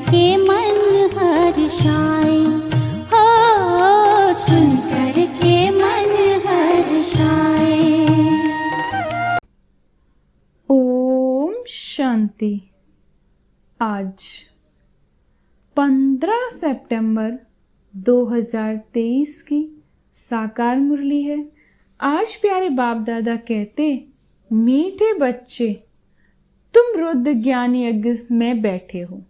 के मन हर्षाए, हो सुन कर के मन हर्षाए। ओम शांति। आज 15 सितंबर 2023 की साकार मुरली है। आज प्यारे बाप दादा कहते, मीठे बच्चे तुम रुद्र ज्ञान यज्ञ में बैठे हो।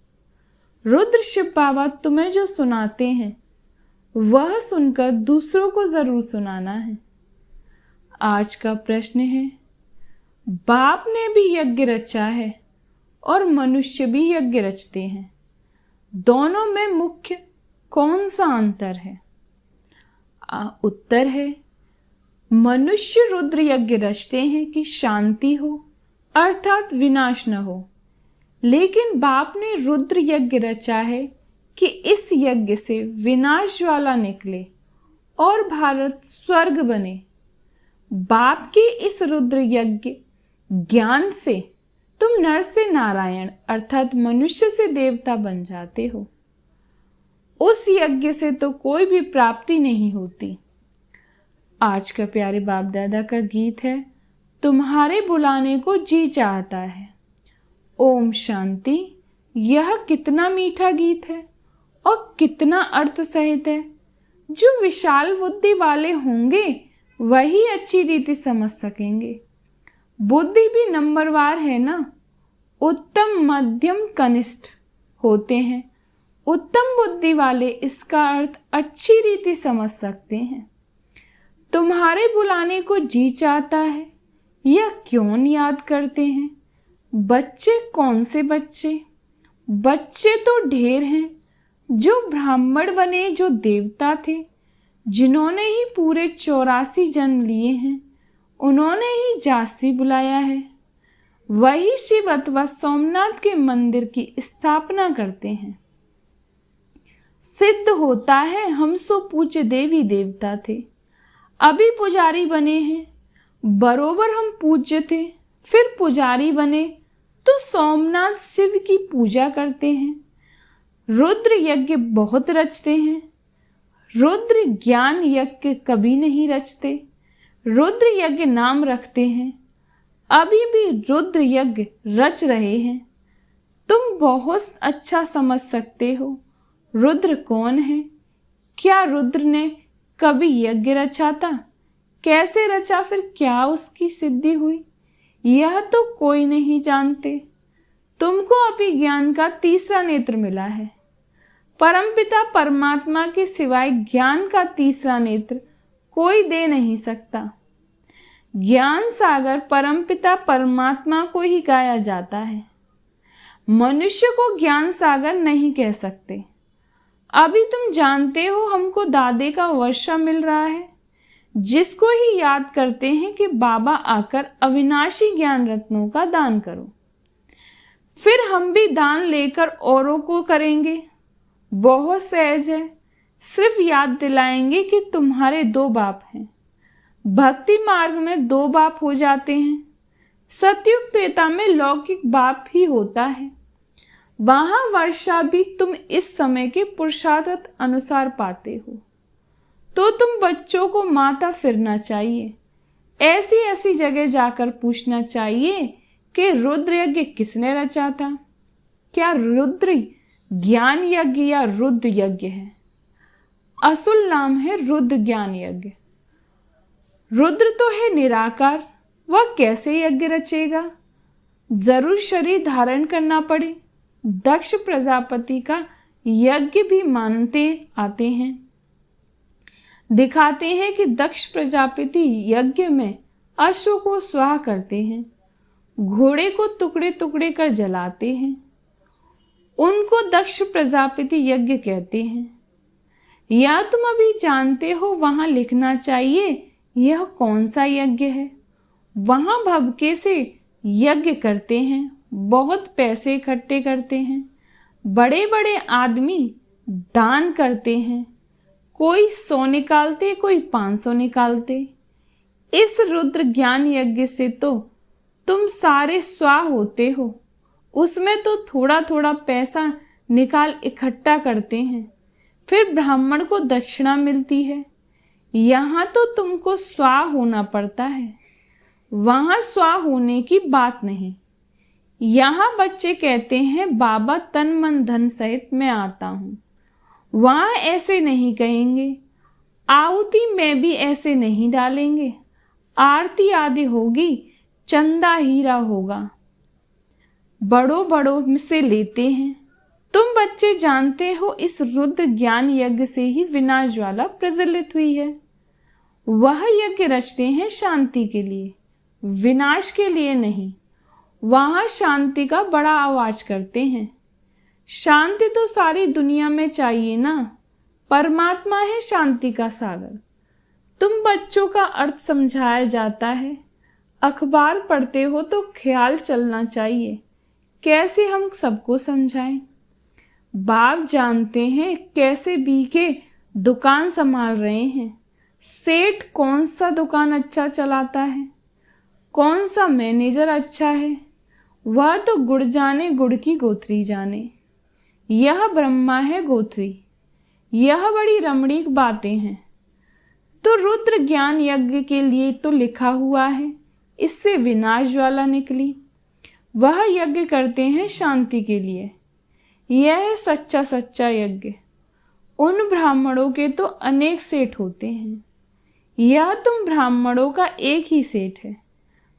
रुद्र शिव बाबा तुम्हें जो सुनाते हैं वह सुनकर दूसरों को जरूर सुनाना है। आज का प्रश्न है, बाप ने भी यज्ञ रचा है और मनुष्य भी यज्ञ रचते हैं, दोनों में मुख्य कौन सा अंतर है? उत्तर है, मनुष्य रुद्र यज्ञ रचते हैं कि शांति हो अर्थात विनाश न हो, लेकिन बाप ने रुद्र यज्ञ रचा है कि इस यज्ञ से विनाश ज्वाला निकले और भारत स्वर्ग बने। बाप के इस रुद्र यज्ञ ज्ञान से तुम नर से नारायण अर्थात मनुष्य से देवता बन जाते हो। उस यज्ञ से तो कोई भी प्राप्ति नहीं होती। आज का प्यारे बाप दादा का गीत है, तुम्हारे बुलाने को जी चाहता है। ओम शांति। यह कितना मीठा गीत है और कितना अर्थ सहित है। जो विशाल बुद्धि वाले होंगे वही अच्छी रीति समझ सकेंगे। बुद्धि भी नंबरवार है ना, उत्तम मध्यम कनिष्ठ होते हैं। उत्तम बुद्धि वाले इसका अर्थ अच्छी रीति समझ सकते हैं। तुम्हारे बुलाने को जी चाहता है, यह क्यों याद करते हैं? बच्चे कौन से बच्चे? बच्चे तो ढेर हैं, जो ब्राह्मण बने, जो देवता थे, जिन्होंने ही पूरे 84 जन्म लिए हैं, उन्होंने ही जासी बुलाया है। वही शिव अथवा सोमनाथ के मंदिर की स्थापना करते हैं। सिद्ध होता है हम सो पूज्य देवी देवता थे, अभी पुजारी बने हैं। बरोबर हम पूज्य थे, फिर पुजारी बने तो सोमनाथ शिव की पूजा करते हैं। रुद्र यज्ञ बहुत रचते हैं, रुद्र ज्ञान यज्ञ कभी नहीं रचते। रुद्र यज्ञ नाम रखते हैं, अभी भी रुद्र यज्ञ रच रहे हैं। तुम बहुत अच्छा समझ सकते हो रुद्र कौन है। क्या रुद्र ने कभी यज्ञ रचा था? कैसे रचा, फिर क्या उसकी सिद्धि हुई, यह तो कोई नहीं जानते। तुमको अभी ज्ञान का तीसरा नेत्र मिला है। परमपिता परमात्मा के सिवाय ज्ञान का तीसरा नेत्र कोई दे नहीं सकता। ज्ञान सागर परमपिता परमात्मा को ही गाया जाता है, मनुष्य को ज्ञान सागर नहीं कह सकते। अभी तुम जानते हो हमको दादे का वर्षा मिल रहा है, जिसको ही याद करते हैं कि बाबा आकर अविनाशी ज्ञान रत्नों का दान करो। फिर हम भी दान लेकर औरों को करेंगे। बहुत सहज है, सिर्फ याद दिलाएंगे कि तुम्हारे 2 बाप हैं। भक्ति मार्ग में 2 बाप हो जाते हैं। सतयुग त्रेता में लौकिक बाप ही होता है, वहां वर्षा भी तुम इस समय के पुरुषार्थ अनुसार पाते हो। तो तुम बच्चों को माता फिरना चाहिए, ऐसी ऐसी जगह जाकर पूछना चाहिए कि रुद्र यज्ञ किसने रचा था। क्या रुद्र ज्ञान यज्ञ या रुद्र यज्ञ है? असुल नाम है रुद्र ज्ञान यज्ञ। रुद्र तो है निराकार, वह कैसे यज्ञ रचेगा? जरूर शरीर धारण करना पड़े। दक्ष प्रजापति का यज्ञ भी मानते आते हैं। दिखाते हैं कि दक्ष प्रजापति यज्ञ में अश्व को स्वाह करते हैं, घोड़े को टुकड़े टुकड़े कर जलाते हैं। उनको दक्ष प्रजापति यज्ञ कहते हैं। या तुम अभी जानते हो, वहां लिखना चाहिए यह कौन सा यज्ञ है। वहां भभके से यज्ञ करते हैं, बहुत पैसे इकट्ठे करते हैं, बड़े बड़े आदमी दान करते हैं, कोई 100 निकालते, कोई 500 निकालते। इस रुद्र ज्ञान यज्ञ से तो तुम सारे स्वाह होते हो, उसमें तो थोड़ा थोड़ा पैसा निकाल इकट्ठा करते हैं, फिर ब्राह्मण को दक्षिणा मिलती है। यहाँ तो तुमको स्वाह होना पड़ता है, वहाँ स्वाह होने की बात नहीं। यहाँ बच्चे कहते हैं बाबा तन मन धन सहित मैं आता हूँ, वहाँ ऐसे नहीं कहेंगे। आहुति में भी ऐसे नहीं डालेंगे। आरती आदि होगी, चंदा हीरा होगा, बड़ों बड़ों से लेते हैं। तुम बच्चे जानते हो इस रुद्र ज्ञान यज्ञ से ही विनाश ज्वाला प्रज्वलित हुई है। वह यज्ञ रचते हैं शांति के लिए, विनाश के लिए नहीं। वहाँ शांति का बड़ा आवाज करते हैं। शांति तो सारी दुनिया में चाहिए ना, परमात्मा है शांति का सागर। तुम बच्चों का अर्थ समझाया जाता है, अखबार पढ़ते हो तो ख्याल चलना चाहिए कैसे हम सबको समझाएं। बाप जानते हैं कैसे बीके दुकान संभाल रहे हैं। सेठ कौन सा दुकान अच्छा चलाता है, कौन सा मैनेजर अच्छा है, वह तो गुड़ जाने गुड़ की गोथरी जाने। यह ब्रह्मा है गोथरी, यह बड़ी रमणीक बातें हैं। तो रुद्र ज्ञान यज्ञ के लिए तो लिखा हुआ है, इससे विनाश ज्वाला निकली। वह यज्ञ करते हैं शांति के लिए। यह है सच्चा सच्चा यज्ञ। उन ब्राह्मणों के तो अनेक सेठ होते हैं, यह तुम ब्राह्मणों का एक ही सेठ है।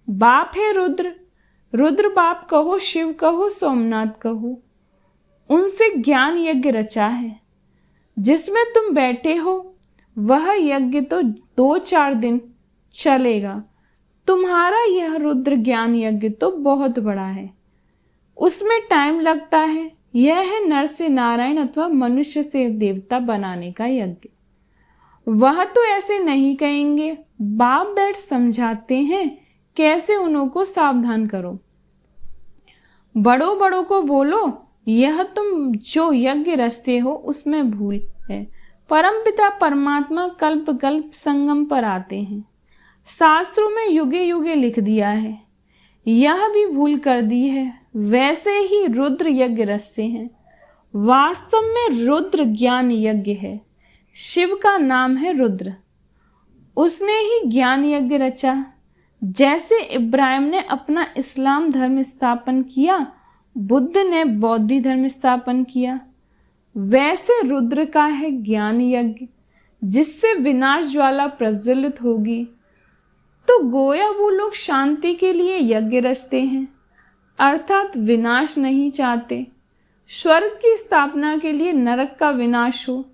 बाप है रुद्र, रुद्र बाप कहो, शिव कहो, सोमनाथ कहो। उनसे ज्ञान यज्ञ रचा है, जिसमें तुम बैठे हो। वह यज्ञ तो 2-4 दिन चलेगा। तुम्हारा यह रुद्र ज्ञान यज्ञ तो बहुत बड़ा है, उसमें टाइम लगता है। यह है नर से नारायण अथवा मनुष्य से देवता बनाने का यज्ञ। वह तो ऐसे नहीं कहेंगे। बाप बैठ समझाते हैं कैसे उनको सावधान करो। बड़ों बड़ों को बोलो, यह तुम जो यज्ञ रचते हो उसमें भूल है। परमपिता परमात्मा कल्प कल्प संगम पर आते हैं। शास्त्रों में युगे युगे लिख दिया है, यह भी भूल कर दी है। वैसे ही रुद्र यज्ञ रचते हैं। वास्तव में रुद्र ज्ञान यज्ञ है। शिव का नाम है रुद्र, उसने ही ज्ञान यज्ञ रचा। जैसे इब्राहिम ने अपना इस्लाम धर्म स्थापन किया, बुद्ध ने बौद्ध धर्म स्थापन किया, वैसे रुद्र का है ज्ञान यज्ञ, जिससे विनाश ज्वाला प्रज्वलित होगी। तो गोया वो लोग शांति के लिए यज्ञ रचते हैं, अर्थात विनाश नहीं चाहते। स्वर्ग की स्थापना के लिए नरक का विनाश हो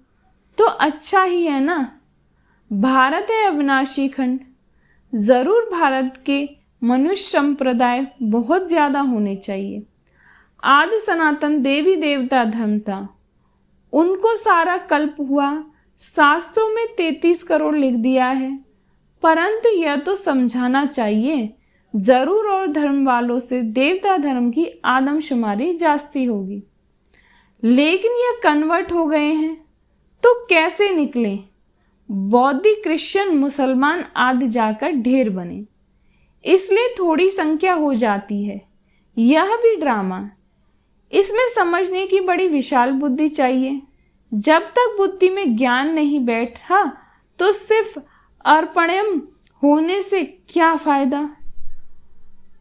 तो अच्छा ही है ना। भारत है अविनाशी खंड। जरूर भारत के मनुष्य संप्रदाय बहुत ज्यादा होने चाहिए। आदि सनातन देवी देवता धर्म था, उनको सारा कल्प हुआ। शास्त्रों में 33 करोड़ लिख दिया है, परंतु यह तो समझाना चाहिए जरूर और धर्म वालों से देवता धर्म की आदमशुमारी जास्ती होगी। लेकिन यह कन्वर्ट हो गए हैं तो कैसे निकले? बौद्ध, क्रिश्चियन, मुसलमान आदि जाकर ढेर बने, इसलिए थोड़ी संख्या हो जाती है। यह भी ड्रामा। इसमें समझने की बड़ी विशाल बुद्धि चाहिए। जब तक बुद्धि में ज्ञान नहीं बैठा तो सिर्फ अर्पणम होने से क्या फायदा।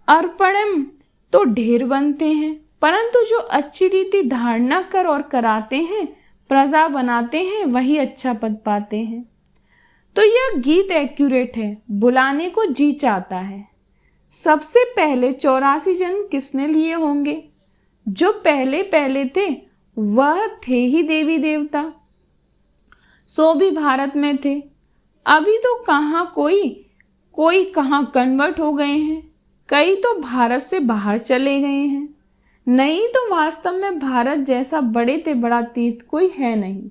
अर्पणम तो ढेर बनते हैं, परंतु जो अच्छी रीति धारणा कर और कराते हैं, प्रजा बनाते हैं, वही अच्छा पद पाते हैं। तो यह गीत एक्यूरेट है, बुलाने को जी चाहता है। सबसे पहले 84 जन्म किसने लिए होंगे? जो पहले पहले थे वह थे ही देवी देवता, सो भी भारत में थे। अभी तो कहाँ कोई कहाँ कन्वर्ट हो गए हैं, कई तो भारत से बाहर चले गए हैं। नहीं तो वास्तव में भारत जैसा बड़े से बड़ा तीर्थ कोई है नहीं।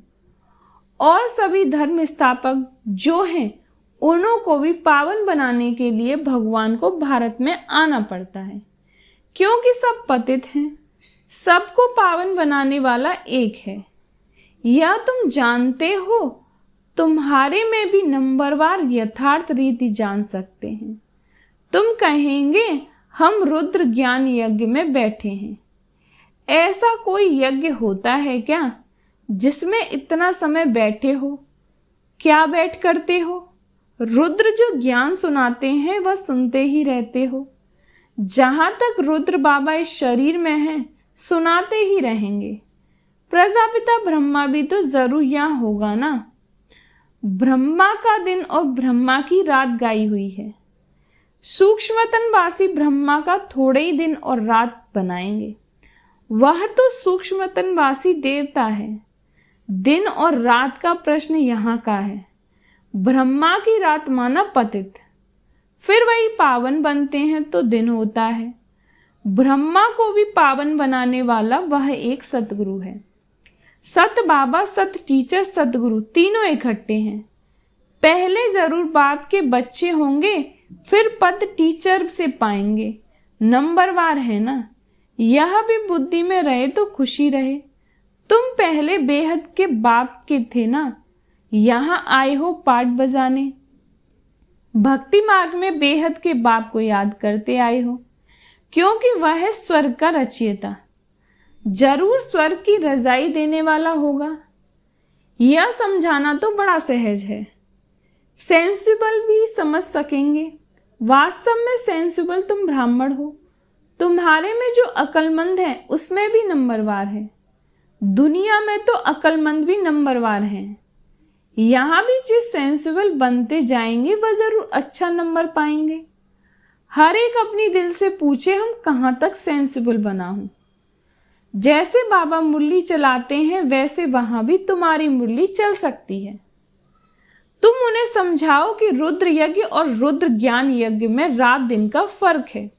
और सभी धर्म स्थापक जो हैं उन्हों को भी पावन बनाने के लिए भगवान को भारत में आना पड़ता है, क्योंकि सब पतित हैं। सबको पावन बनाने वाला एक है, यह तुम जानते हो। तुम्हारे में भी नंबरवार यथार्थ रीति जान सकते हैं। तुम कहेंगे हम रुद्र ज्ञान यज्ञ में बैठे हैं, ऐसा कोई यज्ञ होता है क्या जिसमें इतना समय बैठे हो? क्या बैठ करते हो? रुद्र जो ज्ञान सुनाते हैं वह सुनते ही रहते हो। जहां तक रुद्र बाबा इस शरीर में हैं, सुनाते ही रहेंगे। प्रजापिता ब्रह्मा भी तो जरूर यहाँ होगा ना। ब्रह्मा का दिन और ब्रह्मा की रात गाई हुई है। सूक्ष्मतनवासी ब्रह्मा का थोड़े ही दिन और रात बनाएंगे। वह तो सूक्ष्मतनवासी देवता है। दिन और रात का प्रश्न यहाँ का है। ब्रह्मा की रात माना पतित, फिर वही पावन बनते हैं तो दिन होता है। ब्रह्मा को भी पावन बनाने वाला वह एक सतगुरु है। सत बाबा, सत टीचर, सतगुरु तीनों इकट्ठे हैं। पहले जरूर बाप के बच्चे होंगे, फिर पद टीचर से पाएंगे। नंबरवार है ना। यह भी बुद्धि में रहे तो खुशी रहे। तुम पहले बेहद के बाप के थे ना, यहाँ आए हो पाठ बजाने। भक्ति मार्ग में बेहद के बाप को याद करते आए हो, क्योंकि वह है स्वर्ग का रचयिता। जरूर स्वर्ग की रजाई देने वाला होगा। यह समझाना तो बड़ा सहज है। सेंसिबल भी समझ सकेंगे। वास्तव में सेंसिबल तुम ब्राह्मण हो। तुम्हारे में जो अक्लमंद है उसमें भी नंबरवार है। दुनिया में तो अक्लमंद भी नंबरवार हैं। यहाँ भी जिस सेंसिबल बनते जाएंगे वह जरूर अच्छा नंबर पाएंगे। हर एक अपनी दिल से पूछे, हम कहाँ तक सेंसिबल बना हूं। जैसे बाबा मुरली चलाते हैं वैसे वहां भी तुम्हारी मुरली चल सकती है। तुम उन्हें समझाओ कि रुद्र यज्ञ और रुद्र ज्ञान यज्ञ में रात दिन का फर्क है।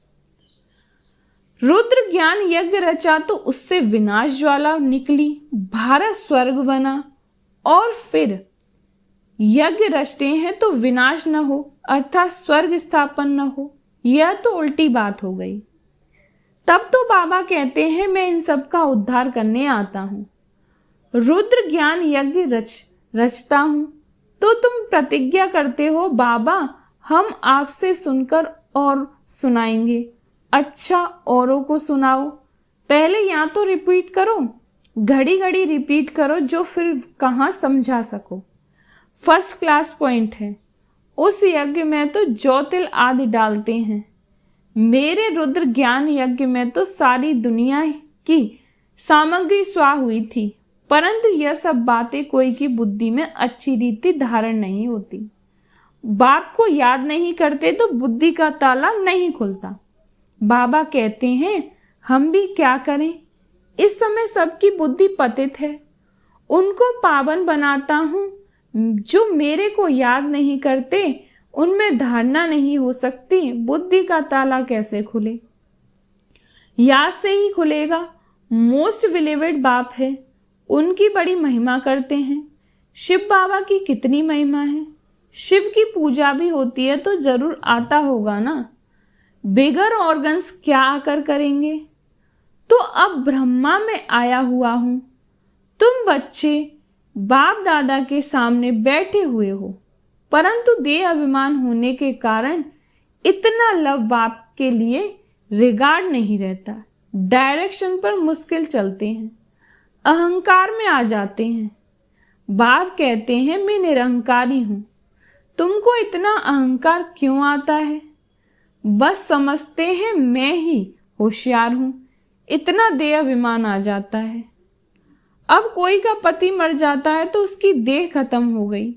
रुद्र ज्ञान यज्ञ रचा तो उससे विनाश ज्वाला निकली, भारत स्वर्ग बना। और फिर यज्ञ रचते हैं तो विनाश न हो, अर्थात स्वर्ग स्थापन न हो। यह तो उल्टी बात हो गई। तब तो बाबा कहते हैं मैं इन सब का उद्धार करने आता हूं। रुद्र ज्ञान यज्ञ रचता हूं तो तुम प्रतिज्ञा करते हो, बाबा हम आपसे सुनकर और सुनाएंगे। अच्छा, औरों को सुनाओ। पहले यहाँ तो रिपीट करो, घड़ी घड़ी रिपीट करो, जो फिर कहाँ समझा सको। फर्स्ट क्लास पॉइंट है। उस यज्ञ में तो जौ तिल आदि डालते हैं। मेरे रुद्र ज्ञान यज्ञ में तो सारी दुनिया की सामग्री स्वाह हुई थी, परंतु यह सब बातें कोई की बुद्धि में अच्छी रीति धारण नहीं होती। बाप को याद नहीं करते तो बुद्धि का ताला नहीं खुलता। बाबा कहते हैं हम भी क्या करें, इस समय सबकी बुद्धि पतित है। उनको पावन बनाता हूँ। जो मेरे को याद नहीं करते उनमें धारणा नहीं हो सकती। बुद्धि का ताला कैसे खुले? याद से ही खुलेगा। मोस्ट बिलीवेड बाप है, उनकी बड़ी महिमा करते हैं। शिव बाबा की कितनी महिमा है। शिव की पूजा भी होती है तो जरूर आता होगा ना। बिगर ऑर्गन्स क्या आकर करेंगे? तो अब ब्रह्मा में आया हुआ हूं। तुम बच्चे बाप दादा के सामने बैठे हुए हो, परंतु देह अभिमान होने के कारण इतना लव बाप के लिए रिगार्ड नहीं रहता। डायरेक्शन पर मुश्किल चलते हैं, अहंकार में आ जाते हैं। बाप कहते हैं मैं निरहंकारी हूं। तुमको इतना अहंकार क्यों आता है? बस समझते हैं मैं ही होशियार हूं, इतना देह अभिमान आ जाता है। अब कोई का पति मर जाता है तो उसकी देह खत्म हो गई,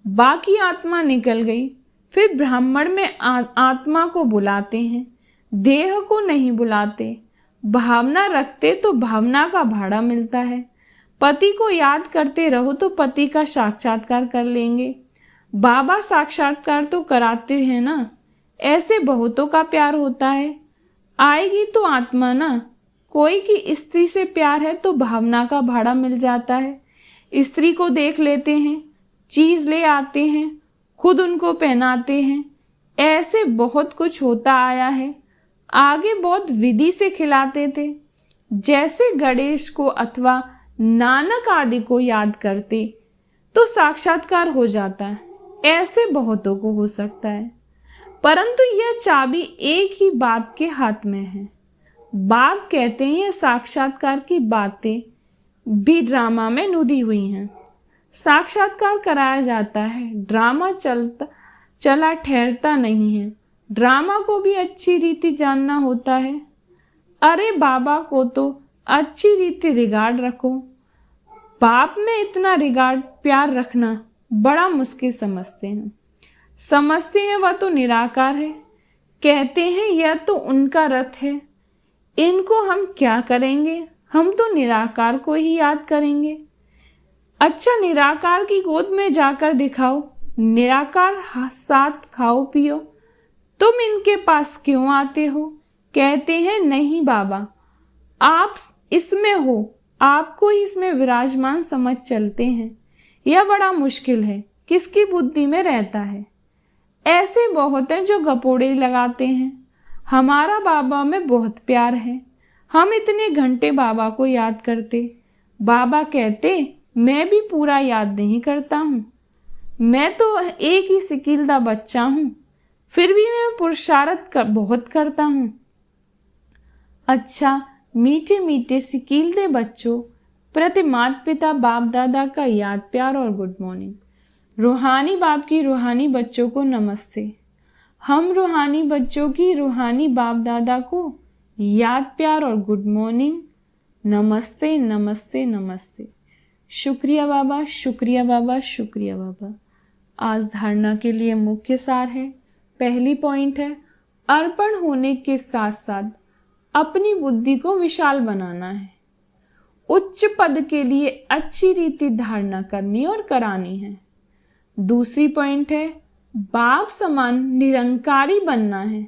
बाकी आत्मा निकल गई। फिर ब्राह्मण में आत्मा को बुलाते हैं, देह को नहीं बुलाते। भावना रखते तो भावना का भाड़ा मिलता है। पति को याद करते रहो तो पति का साक्षात्कार कर लेंगे। बाबा साक्षात्कार तो कराते हैं ना। ऐसे बहुतों का प्यार होता है। आएगी तो आत्मा ना। कोई की स्त्री से प्यार है तो भावना का भाड़ा मिल जाता है। स्त्री को देख लेते हैं, चीज ले आते हैं, खुद उनको पहनाते हैं। ऐसे बहुत कुछ होता आया है। आगे बहुत विधि से खिलाते थे, जैसे गणेश को अथवा नानक आदि को याद करते तो साक्षात्कार हो जाता है। ऐसे बहुतों को हो सकता है, परंतु यह चाबी एक ही बाप के हाथ में है। बाप कहते हैं ये साक्षात्कार की बातें भी ड्रामा में नुदी हुई हैं। साक्षात्कार कराया जाता है, ड्रामा चला ठहरता नहीं है। ड्रामा को भी अच्छी रीति जानना होता है। अरे बाबा को तो अच्छी रीति रिगार्ड रखो। बाप में इतना रिगार्ड प्यार रखना बड़ा मुश्किल समझते हैं वह तो निराकार है। कहते हैं यह तो उनका रथ है, इनको हम क्या करेंगे, हम तो निराकार को ही याद करेंगे। अच्छा, निराकार की गोद में जाकर दिखाओ, निराकार साथ खाओ पियो, तुम इनके पास क्यों आते हो? कहते हैं नहीं बाबा, आप इसमें हो, आपको इसमें विराजमान समझ चलते हैं। यह बड़ा मुश्किल है, किसकी बुद्धि में रहता है। ऐसे बहुत हैं जो गपोड़े लगाते हैं। हमारा बाबा में बहुत प्यार है, हम इतने घंटे बाबा को याद करते। बाबा कहते मैं भी पूरा याद नहीं करता हूँ, मैं तो एक ही सिकीलदा बच्चा हूँ, फिर भी मैं पुरुषार्थ बहुत करता हूँ। अच्छा, मीठे मीठे सिकीलदे बच्चों प्रति माता पिता बाप दादा का याद प्यार और गुड मॉर्निंग। रूहानी बाप की रूहानी बच्चों को नमस्ते। हम रूहानी बच्चों की रूहानी बाप दादा को याद प्यार और गुड मॉर्निंग। नमस्ते नमस्ते नमस्ते। शुक्रिया बाबा, शुक्रिया बाबा, शुक्रिया बाबा। आज धारणा के लिए मुख्य सार है। पहली पॉइंट है, अर्पण होने के साथ साथ अपनी बुद्धि को विशाल बनाना है। उच्च पद के लिए अच्छी रीति धारणा करनी और करानी है। दूसरी पॉइंट है, बाप समान निरंकारी बनना है।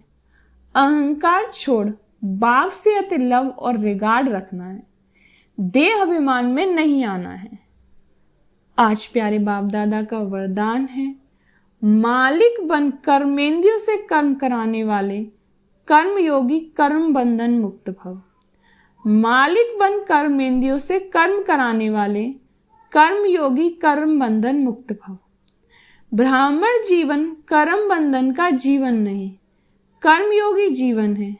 अहंकार छोड़ बाप से अति लव और रिगार्ड रखना है। देह अभिमान में नहीं आना है। आज प्यारे बाप दादा का वरदान है, मालिक बन कर्मेंद्रियों से कर्म कराने वाले कर्मयोगी कर्म बंधन मुक्त भव। मालिक बन कर्मेंद्रियों से कर्म कराने वाले कर्मयोगी कर्म बंधन मुक्त भव। ब्राह्मण जीवन कर्म बंधन का जीवन नहीं, कर्मयोगी जीवन है।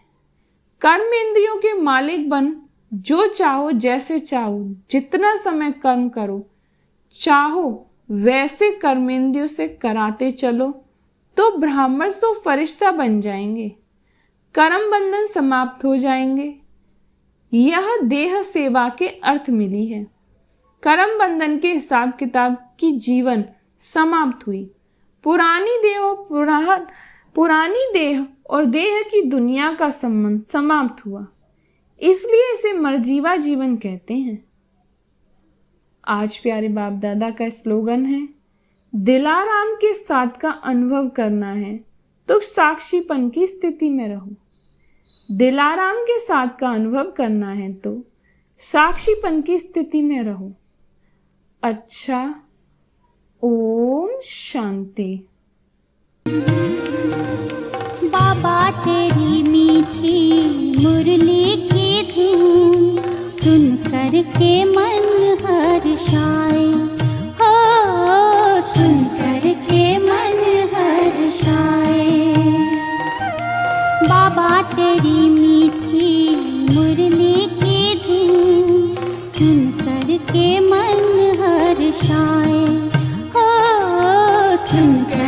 कर्मेंद्रियों के मालिक बन, जो चाहो जैसे चाहो जितना समय कर्म करो, चाहो वैसे कर्मेंद्रियों से कराते चलो तो ब्राह्मण सो फरिश्ता बन जाएंगे, कर्म बंधन समाप्त हो जाएंगे। यह देह सेवा के अर्थ मिली है। कर्म बंधन के हिसाब किताब की जीवन समाप्त हुई। पुरानी देह और देह की दुनिया का संबंध समाप्त हुआ, इसलिए इसे मरजीवा जीवन कहते हैं। आज प्यारे बाप दादा का स्लोगन है, दिलाराम के साथ का अनुभव करना है तो साक्षीपन की स्थिति में रहो। दिलाराम के साथ का अनुभव करना है तो साक्षीपन की स्थिति में रहो। अच्छा, ओम शांति। बाबा तेरी मीठी मुरली की धुन सुन कर के मन हर्षाए, हो सुन कर के मन हर्षाए। बाबा तेरी मीठी मुरली की धुन सुन कर के मन हर्षाए, हो सुन कर